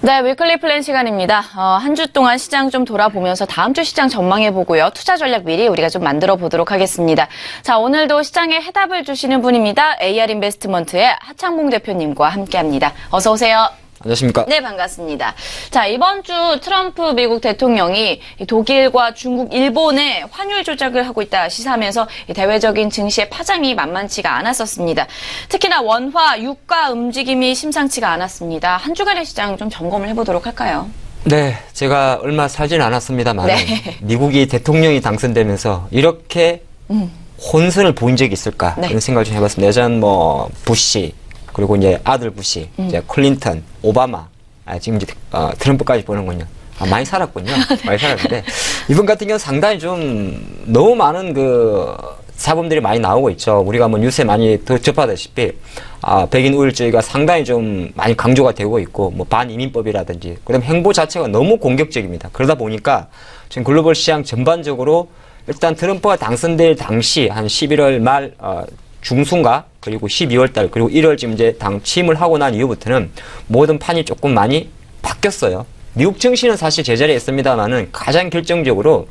네, 위클리 플랜 시간입니다. 한 주 동안 시장 좀 돌아보면서 다음 주 시장 전망해보고요. 투자 전략 미리 우리가 좀 만들어 보도록 하겠습니다. 자, 오늘도 시장에 해답을 주시는 분입니다. AR 인베스트먼트의 하창봉 대표님과 함께합니다. 어서 오세요. 안녕하십니까? 네, 반갑습니다. 자, 이번 주 트럼프 미국 대통령이 독일과 중국, 일본에 환율 조작을 하고 있다 시사하면서 대외적인 증시의 파장이 만만치가 않았었습니다. 특히나 원화, 유가 움직임이 심상치가 않았습니다. 한 주간의 시장 좀 점검을 해보도록 할까요? 네, 제가 얼마 살진 않았습니다만 네. 미국이 대통령이 당선되면서 이렇게 혼선을 보인 적이 있을까? 네. 그런 생각을 좀 해봤습니다. 예전 부시, 그리고 이제 아들 부시, 이제 클린턴, 오바마, 지금 이제 트럼프까지 보는군요. 많이 살았군요. 많이 살았는데 이번 같은 경우는 상당히 좀 너무 많은 사범들이 많이 나오고 있죠. 우리가 뭐 뉴스에 많이 접하다시피 백인 우월주의가 상당히 좀 많이 강조가 되고 있고, 뭐 반이민법이라든지, 그다음 행보 자체가 너무 공격적입니다. 그러다 보니까 지금 글로벌 시장 전반적으로 일단 트럼프가 당선될 당시 한 11월 말 중순가, 그리고 12월 달, 그리고 1월 지금 이제 당 취임을 하고 난 이후부터는 모든 판이 조금 많이 바뀌었어요. 미국 증시는 사실 제자리에 있습니다만은 가장 결정적으로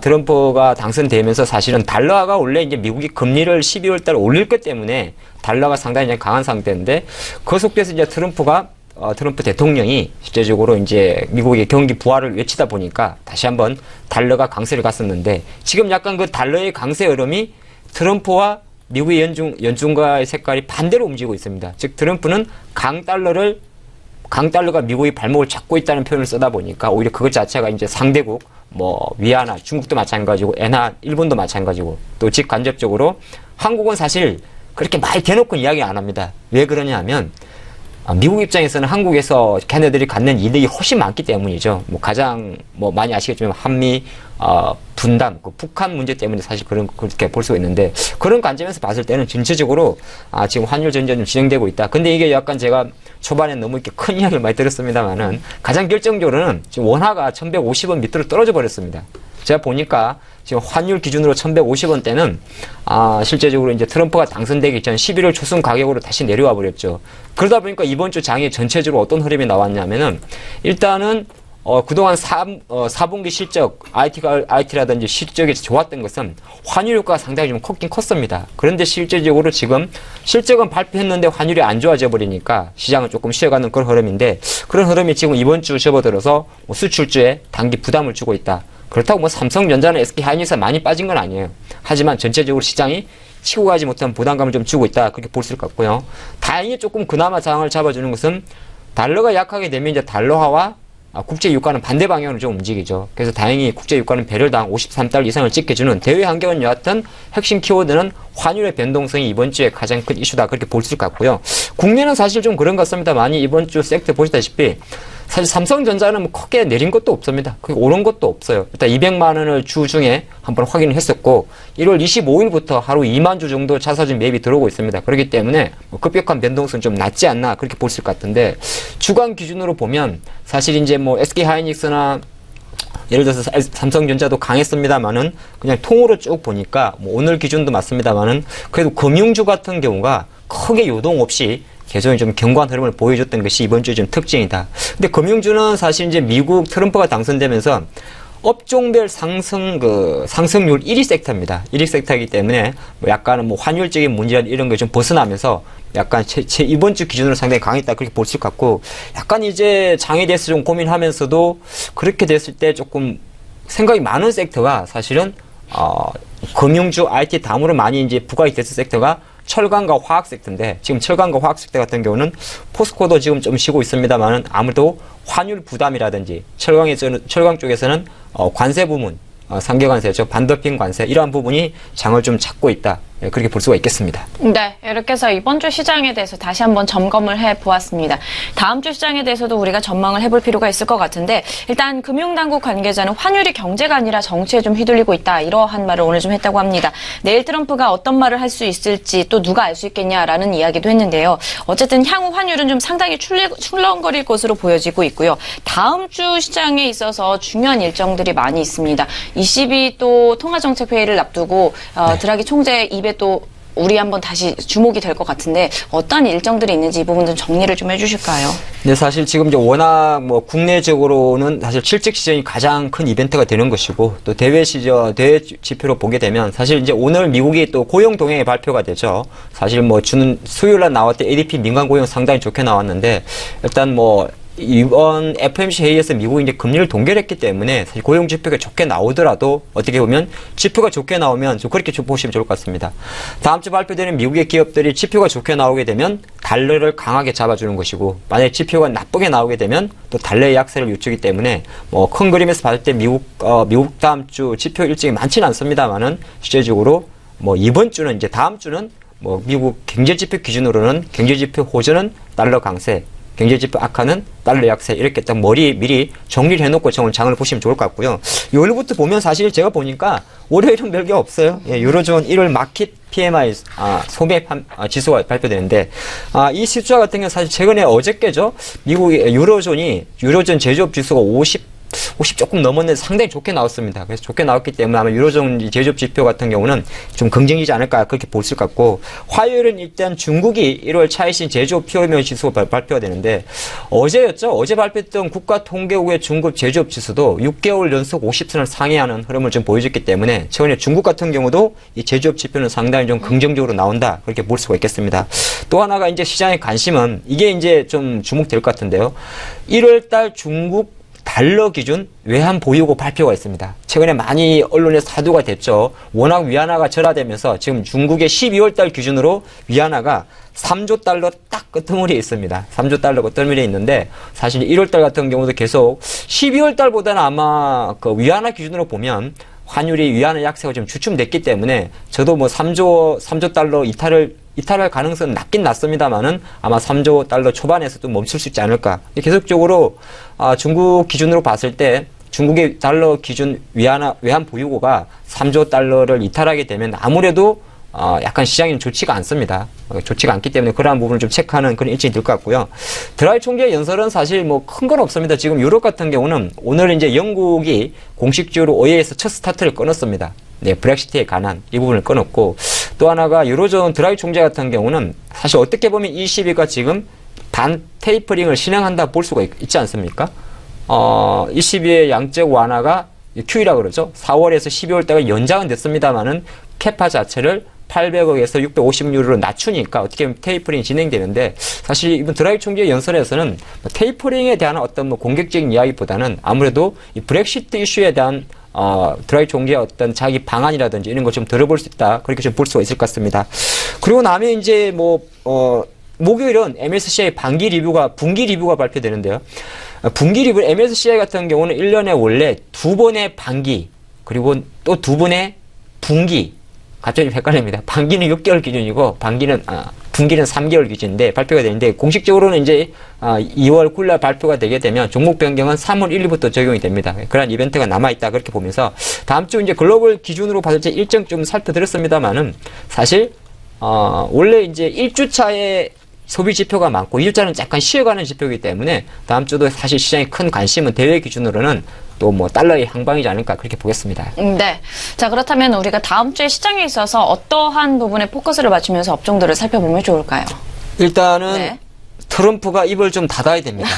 트럼프가 당선되면서 사실은 달러가 원래 이제 미국이 금리를 12월 달 올릴 것 때문에 달러가 상당히 이제 강한 상태인데, 그 속에서 이제 트럼프 대통령이 실제적으로 이제 미국의 경기 부활을 외치다 보니까 다시 한번 달러가 강세를 갔었는데, 지금 약간 그 달러의 강세 흐름이 트럼프와 미국의 연준가의 색깔이 반대로 움직이고 있습니다. 즉 트럼프는 강달러가 미국의 발목을 잡고 있다는 표현을 쓰다 보니까 오히려 그것 자체가 이제 상대국, 뭐 위안화, 중국도 마찬가지고, 엔화, 일본도 마찬가지고, 또 직간접적으로 한국은 사실 그렇게 많이 대놓고 이야기 안 합니다. 왜 그러냐 하면 미국 입장에서는 한국에서 걔네들이 갖는 이득이 훨씬 많기 때문이죠. 뭐 가장 많이 아시겠지만 한미 분담, 북한 문제 때문에 사실 그렇게 볼 수가 있는데, 그런 관점에서 봤을 때는 전체적으로 지금 환율 전쟁이 좀 진행되고 있다. 근데 이게 약간 제가 초반에 너무 이렇게 큰 이야기를 많이 들었습니다만은 가장 결정적으로는 지금 원화가 1150원 밑으로 떨어져 버렸습니다. 제가 보니까 지금 환율 기준으로 1150원대는 실제적으로 이제 트럼프가 당선되기 전 11월 초순 가격으로 다시 내려와 버렸죠. 그러다 보니까 이번 주 장에 전체적으로 어떤 흐름이 나왔냐면은, 일단은 그동안 4분기 실적, IT라든지 실적이 좋았던 것은 환율 효과가 상당히 좀 컸긴 컸습니다. 그런데 실제적으로 지금 실적은 발표했는데 환율이 안 좋아져 버리니까 시장은 조금 쉬어가는 그런 흐름인데, 그런 흐름이 지금 이번 주 접어들어서 수출주에 단기 부담을 주고 있다. 그렇다고 뭐 삼성전자나 SK하이닉스가 많이 빠진 건 아니에요. 하지만 전체적으로 시장이 치고 가지 못한 부담감을 좀 주고 있다, 그렇게 볼 수 있을 것 같고요. 다행히 조금 그나마 장을 잡아주는 것은 달러가 약하게 되면 이제 달러화와 국제 유가는 반대 방향으로 좀 움직이죠. 그래서 다행히 국제 유가는 배럴당 53달러 이상을 지켜주는 대외 환경은 여하튼 핵심 키워드는 환율의 변동성이 이번 주에 가장 큰 이슈다, 그렇게 볼 수 있을 것 같고요. 국내는 사실 좀 그런 것 같습니다. 많이 이번 주 섹터 보시다시피 사실 삼성전자는 뭐 크게 내린 것도 없습니다. 크게 오른 것도 없어요. 일단 200만 원을 주 중에 한번 확인을 했었고, 1월 25일부터 하루 2만 주 정도 자사주 매입이 들어오고 있습니다. 그렇기 때문에 급격한 변동성은 좀 낮지 않나, 그렇게 볼 수 있을 것 같은데, 주간 기준으로 보면 사실 이제 뭐 SK하이닉스나 예를 들어서 삼성전자도 강했습니다만은 그냥 통으로 쭉 보니까 뭐 오늘 기준도 맞습니다만은 그래도 금융주 같은 경우가 크게 요동 없이 계속 좀 견고한 흐름을 보여줬던 것이 이번 주의 좀 특징이다. 근데 금융주는 사실 이제 미국 트럼프가 당선되면서 업종별 상승률 1위 섹터입니다. 1위 섹터이기 때문에 뭐 약간은 뭐 환율적인 문제 이런 게 좀 벗어나면서 약간 이번 주 기준으로 상당히 강했다, 그렇게 볼 수 있을 것 같고, 약간 이제 장에 대해서 좀 고민하면서도 그렇게 됐을 때 조금 생각이 많은 섹터가 사실은 금융주, IT 다음으로 많이 이제 부각이 됐을 섹터가 철강과 화학 섹터인데, 지금 철강과 화학 섹터 같은 경우는 포스코도 지금 좀 쉬고 있습니다만은 아무래도 환율 부담이라든지 철강 쪽에서는 관세 부문, 상계관세죠. 반도핑 관세, 이러한 부분이 장을 좀 잡고 있다, 그렇게 볼 수가 있겠습니다. 네, 이렇게 해서 이번 주 시장에 대해서 다시 한번 점검을 해보았습니다. 다음 주 시장에 대해서도 우리가 전망을 해볼 필요가 있을 것 같은데, 일단 금융당국 관계자는 환율이 경제가 아니라 정치에 좀 휘둘리고 있다, 이러한 말을 오늘 좀 했다고 합니다. 내일 트럼프가 어떤 말을 할 수 있을지 또 누가 알 수 있겠냐라는 이야기도 했는데요. 어쨌든 향후 환율은 좀 상당히 출렁거릴 것으로 보여지고 있고요. 다음 주 시장에 있어서 중요한 일정들이 많이 있습니다. 22 또 통화정책회의를 앞두고 드라기 총재 입에 또 우리 한번 다시 주목이 될 것 같은데 어떤 일정들이 있는지 이 부분 좀 정리를 좀 해주실까요? 네, 사실 지금 이제 워낙 뭐 국내적으로는 사실 실적 시장이 가장 큰 이벤트가 되는 것이고 또 대외 지표로 보게 되면 사실 이제 오늘 미국이 또 고용 동향이 발표가 되죠. 사실 뭐 수요일 날 나왔던 ADP 민간 고용 상당히 좋게 나왔는데 일단 뭐 이번 FOMC 회의에서 미국이 이제 금리를 동결했기 때문에 사실 고용 지표가 좋게 나오더라도 어떻게 보면 지표가 좋게 나오면 좀 그렇게 보시면 좋을 것 같습니다. 다음 주 발표되는 미국의 기업들이 지표가 좋게 나오게 되면 달러를 강하게 잡아주는 것이고 만약에 지표가 나쁘게 나오게 되면 또 달러의 약세를 늦추기 때문에 뭐 큰 그림에서 봤을 때 미국 다음 주 지표 일정이 많지는 않습니다만은 실제적으로 뭐 이번 주는 이제 다음 주는 뭐 미국 경제지표 기준으로는 경제지표 호전은 달러 강세, 경제지표 악화는 달러 약세 이렇게 딱 미리 정리를 해놓고 오늘 장을 보시면 좋을 것 같고요. 요일부터 보면 사실 제가 보니까 월요일은 별게 없어요. 예, 유로존 1월 마켓 PMI 소매 지수가 발표되는데 이 숫자 같은 경우는 사실 최근에 어저께죠. 미국의 유로존 제조업 지수가 50 조금 넘었는데 상당히 좋게 나왔습니다. 그래서 좋게 나왔기 때문에 아마 유로존 제조업 지표 같은 경우는 좀 긍정이지 않을까 그렇게 볼 수 같고 화요일은 일단 중국이 1월 차이신 제조업 PMI 지수가 발표가 되는데 어제였죠. 어제 발표했던 국가통계국의 중국 제조업 지수도 6개월 연속 50선을 상회하는 흐름을 좀 보여줬기 때문에 최근에 중국 같은 경우도 이 제조업 지표는 상당히 좀 긍정적으로 나온다 그렇게 볼 수가 있겠습니다. 또 하나가 이제 시장의 관심은 이게 이제 좀 주목될 것 같은데요. 1월 달 중국 달러 기준 외환 보유고 발표가 있습니다. 최근에 많이 언론에서 사두가 됐죠. 워낙 위안화가 절하되면서 지금 중국의 12월 달 기준으로 위안화가 3조 달러 딱 끄트머리에 있습니다. 3조 달러 끄트머리에 있는데 사실 1월 달 같은 경우도 계속 12월 달보다는 아마 그 위안화 기준으로 보면 환율이 위안화 약세가 좀 주춤됐기 때문에 저도 뭐 3조 달러 이탈할 가능성은 낮긴 낮습니다만은 아마 3조 달러 초반에서 좀 멈출 수 있지 않을까. 계속적으로 중국 기준으로 봤을 때 중국의 달러 기준 외환 보유고가 3조 달러를 이탈하게 되면 아무래도 약간 시장이 좋지가 않습니다. 좋지가 않기 때문에 그러한 부분을 좀 체크하는 그런 일정이 될 것 같고요. 드라이 총재 연설은 사실 뭐 큰 건 없습니다. 지금 유럽 같은 경우는 오늘 이제 영국이 공식적으로 OEA에서 첫 스타트를 끊었습니다. 네, 브렉시트에 관한 이 부분을 끊었고 또 하나가 유로존 드라이 총재 같은 경우는 사실 어떻게 보면 ECB가 지금 반 테이퍼링을 실행한다 볼 수가 있지 않습니까? ECB의 양적 완화가 QE라 그러죠. 4월에서 12월까지 연장은 됐습니다만은 캐파 자체를 800억에서 650유로로 낮추니까 어떻게 보면 테이퍼링이 진행되는데 사실 이번 드라기 총재 연설에서는 테이퍼링에 대한 어떤 뭐 공격적인 이야기보다는 아무래도 이 브렉시트 이슈에 대한 드라기 총재의 어떤 자기 방안이라든지 이런 걸 좀 들어볼 수 있다. 그렇게 좀 볼 수가 있을 것 같습니다. 그리고 나면 이제 목요일은 MSCI 분기 리뷰가 발표되는데요. 분기 리뷰 MSCI 같은 경우는 1년에 원래 2번의 반기 그리고 또 2번의 분기 갑자기 헷갈립니다. 반기는 6개월 기준이고 분기는 3개월 기준인데 발표가 되는데 공식적으로는 이제 2월 9일 발표가 되게 되면 종목 변경은 3월 1일부터 적용이 됩니다. 그런 이벤트가 남아있다 그렇게 보면서 다음 주 이제 글로벌 기준으로 봤을 때 일정 좀 살펴드렸습니다만은 사실 원래 이제 1주차에 소비 지표가 많고 2주차는 약간 쉬어가는 지표이기 때문에 다음 주도 사실 시장의 큰 관심은 대외 기준으로는 또 뭐 달러의 향방이지 않을까 그렇게 보겠습니다. 네. 자, 그렇다면 우리가 다음 주에 시장에 있어서 어떠한 부분에 포커스를 맞추면서 업종들을 살펴보면 좋을까요? 일단은 네. 트럼프가 입을 좀 닫아야 됩니다.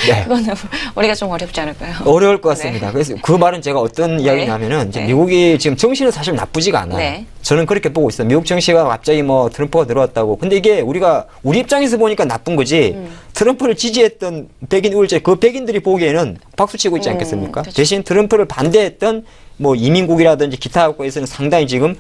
네. 그거는 우리가 좀 어렵지 않을까요? 어려울 것 같습니다. 네. 그래서 그 말은 제가 어떤 이야기냐면은 이제 미국이 지금 정신은 사실 나쁘지가 않아요. 네. 저는 그렇게 보고 있어요. 미국 정치가 갑자기 뭐 트럼프가 들어왔다고. 근데 이게 우리 입장에서 보니까 나쁜 거지. 트럼프를 지지했던 백인 우월제 그 백인들이 보기에는 박수치고 있지 않겠습니까? 그렇죠. 대신 트럼프를 반대했던 뭐 이민국이라든지 기타 국가에서는 상당히 지금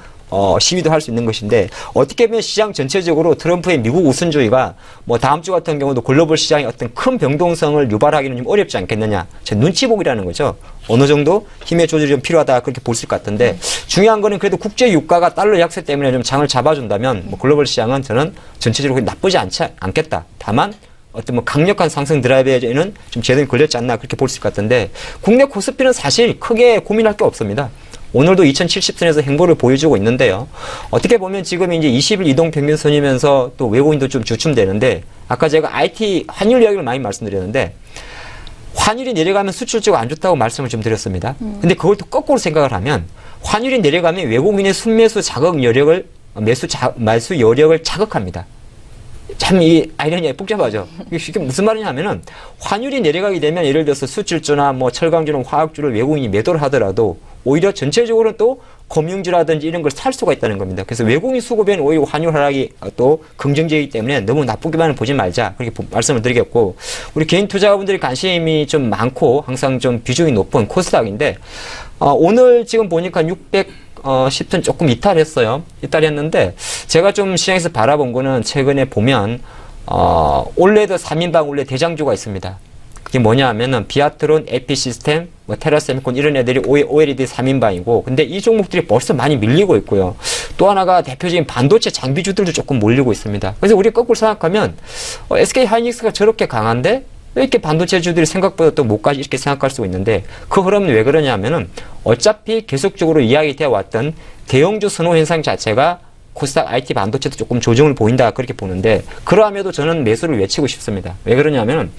시위도 할 수 있는 것인데 어떻게 보면 시장 전체적으로 트럼프의 미국 우선주의가 뭐 다음 주 같은 경우도 글로벌 시장의 어떤 큰 변동성을 유발하기는 좀 어렵지 않겠느냐. 제 눈치 보기라는 거죠. 어느 정도 힘의 조절이 좀 필요하다 그렇게 볼 수 있을 것 같은데 중요한 거는 그래도 국제 유가가 달러 약세 때문에 좀 장을 잡아준다면 뭐 글로벌 시장은 저는 전체적으로 나쁘지 않겠다. 다만 어떤 뭐 강력한 상승 드라이브에는 좀 제대로 걸렸지 않나 그렇게 볼 수 있을 것 같은데 국내 코스피는 사실 크게 고민할 게 없습니다. 오늘도 2070선에서 행보를 보여주고 있는데요. 어떻게 보면 지금 이제 20일 이동 평균선이면서 또 외국인도 좀 주춤되는데 아까 제가 IT 환율 이야기를 많이 말씀드렸는데 환율이 내려가면 수출적으로 안 좋다고 말씀을 좀 드렸습니다. 근데 그걸 또 거꾸로 생각을 하면 환율이 내려가면 외국인의 순매수 자극 여력을 매수 여력을 자극합니다. 참 이 아이러니가 복잡하죠. 이게 무슨 말이냐면은 환율이 내려가게 되면 예를 들어서 수출주나 뭐 철강주나 화학주를 외국인이 매도를 하더라도 오히려 전체적으로는 또 금융주라든지 이런 걸 살 수가 있다는 겁니다. 그래서 외국인 수급에는 오히려 환율 하락이 또 긍정적이기 때문에 너무 나쁘게만 보지 말자. 그렇게 말씀을 드리겠고, 우리 개인 투자자분들이 관심이 좀 많고 항상 좀 비중이 높은 코스닥인데, 오늘 지금 보니까 610선 조금 이탈했어요. 이탈했는데, 제가 좀 시장에서 바라본 거는 최근에 보면, 올해도 3인방 원래 대장주가 있습니다. 그게 뭐냐 하면은 비아트론, 에피시스템, 뭐 테라세미콘 이런 애들이 OLED 3인방이고, 근데 이 종목들이 벌써 많이 밀리고 있고요. 또 하나가 대표적인 반도체 장비주들도 조금 몰리고 있습니다. 그래서 우리 거꾸로 생각하면 SK 하이닉스가 저렇게 강한데 왜 이렇게 반도체주들이 생각보다 또 못 가지 이렇게 생각할 수 있는데, 그 흐름은 왜 그러냐면은 어차피 계속적으로 이야기되어 왔던 대형주 선호 현상 자체가 코스닥 IT 반도체도 조금 조정을 보인다 그렇게 보는데, 그러함에도 저는 매수를 외치고 싶습니다. 왜 그러냐면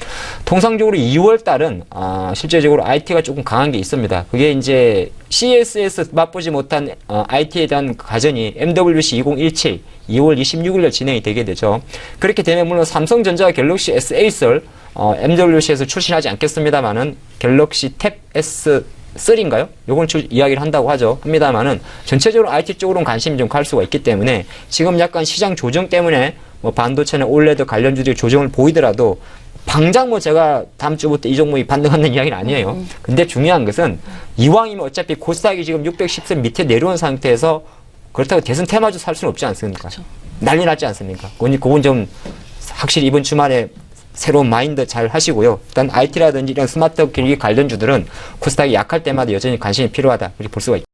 통상적으로 2월 달은 실제적으로 IT가 조금 강한 게 있습니다. 그게 이제 CES에서 맛보지 못한 IT에 대한 가전이 MWC 2017 2월 26일에 진행이 되게 되죠. 그렇게 되면 물론 삼성전자가 갤럭시 S8을 MWC에서 출시하지 않겠습니다만은 갤럭시 탭 S3인가요? 요건 이야기를 한다고 하죠. 합니다만은 전체적으로 IT 쪽으로는 관심이 좀 갈 수가 있기 때문에 지금 약간 시장 조정 때문에 뭐 반도체나 올레드 관련주들이 조정을 보이더라도 당장 뭐 제가 다음 주부터 이 종목이 반등하는 이야기는 아니에요. 근데 중요한 것은 이왕이면 어차피 코스닥이 지금 610선 밑에 내려온 상태에서 그렇다고 대선 테마주 살 수는 없지 않습니까? 그렇죠. 난리 났지 않습니까? 그건 좀 확실히 이번 주말에 새로운 마인드 잘 하시고요. 일단 IT라든지 이런 스마트 기기 관련주들은 코스닥이 약할 때마다 여전히 관심이 필요하다. 그렇게 볼 수가 있습니다.